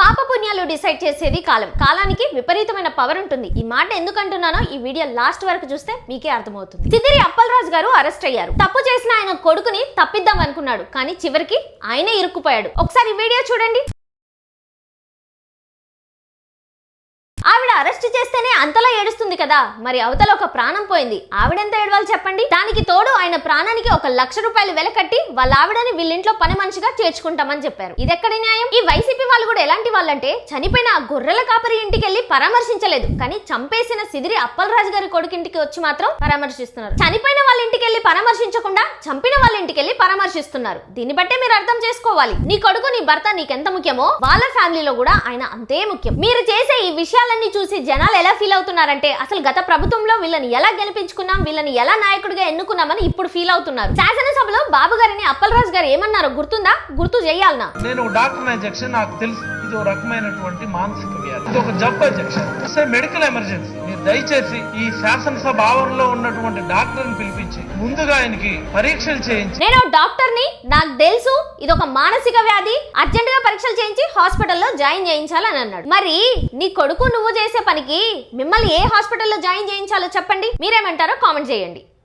పాప పుణ్యాలు డిసైడ్ చేసేది కాలం. కాలానికి విపరీతమైన పవర్ ఉంటుంది. ఈ మాట ఎందుకంటున్నానో ఈ వీడియో లాస్ట్ వరకు చూస్తే మీకే అర్థమవుతుంది. సిదిరి అప్పలరాజు గారు అరెస్ట్ అయ్యారు. తప్పు చేసిన ఆయన కొడుకుని తప్పిద్దాం అనుకున్నాడు, కానీ చివరికి ఆయనే ఇరుక్కుపోయాడు. ఒకసారి ఈ వీడియో చూడండి. ఆవిడ అరెస్ట్ చేస్తేనే అంతలా ఏడుస్తుంది కదా, మరి అవతల ఒక ప్రాణం పోయింది, ఆవిడెంత ఏడవాలి చెప్పండి. దానికి తోడు ఆయన ప్రాణానికి 1 లక్ష రూపాయలు వెల కట్టి వాళ్ళ ఆవిడని వీళ్ళింట్లో పని మనిషిగా చేర్చుకుంటామని చెప్పారు. ఇదెక్కడి న్యాయం? ఈ వైసీపీ వాళ్ళు కూడా ఎలాంటి వాళ్ళంటే, చనిపోయిన ఆ గొర్రెల కాపరి ఇంటికి వెళ్ళి పరామర్శించలేదు, కానీ చంపేసిన సిదిరి అప్పలరాజు గారి కొడుకింటికి వచ్చి మాత్రం పరామర్శిస్తున్నారు. చనిపోయిన వాళ్ళ ఇంటికి వెళ్ళి పరామర్శించకుండా చంపిన వాళ్ళ ఇంటికి వెళ్ళి పరామర్శిస్తున్నారు. దీన్ని బట్టే మీరు అర్థం చేసుకోవాలి, నీ కొడుకు నీ భర్త నీకెంత ముఖ్యమో వాళ్ళ ఫ్యామిలీలో కూడా ఆయన అంతే ముఖ్యం. మీరు చేసే ఈ విషయాల చూసి జనాలు ఎలా ఫీల్ అవుతున్నారంటే, అసలు గత ప్రభుత్వంలో వీళ్ళని ఎలా గెలిపించుకున్నాం, వీళ్ళని ఎలా నాయకుడిగా ఎన్నుకున్నామని ఇప్పుడు ఫీల్ అవుతున్నారు. శాసనసభలో బాబు గారిని అప్పలరాజు గారు ఏమన్నారో గుర్తుందా? గుర్తు చేయాలనా? నేను డాక్టర్ అధ్యక్ష, నాకు తెలుసు ఇది ఒక రకమైనటువంటి మానసిక వ్యాధి, ఇది ఒక జబ్బు అధ్యక్ష, మెడికల్ ఎమర్జెన్సీ. మీరు దయచేసి ఈ శాసనసభ ఆవరణలో ఉన్నటువంటి డాక్టర్ ని పిలిపించి ముందుగా ఆయనకి పరీక్షలు చేయించి. నేను డాక్టర్ ని, నాకు తెలుసు ఇది ఒక మానసిక వ్యాధి, అర్జెంట్ గా పరీక్షలు చేయించి హాస్పిటల్లో జాయిన్ చేయించాలని అన్నాడు. మరి నీ కొడుకు నువ్వు చేసే పనికి మిమ్మల్ని ఏ హాస్పిటల్లో జాయిన్ చేయించాలో చెప్పండి. మీరేమంటారో కామెంట్ చేయండి.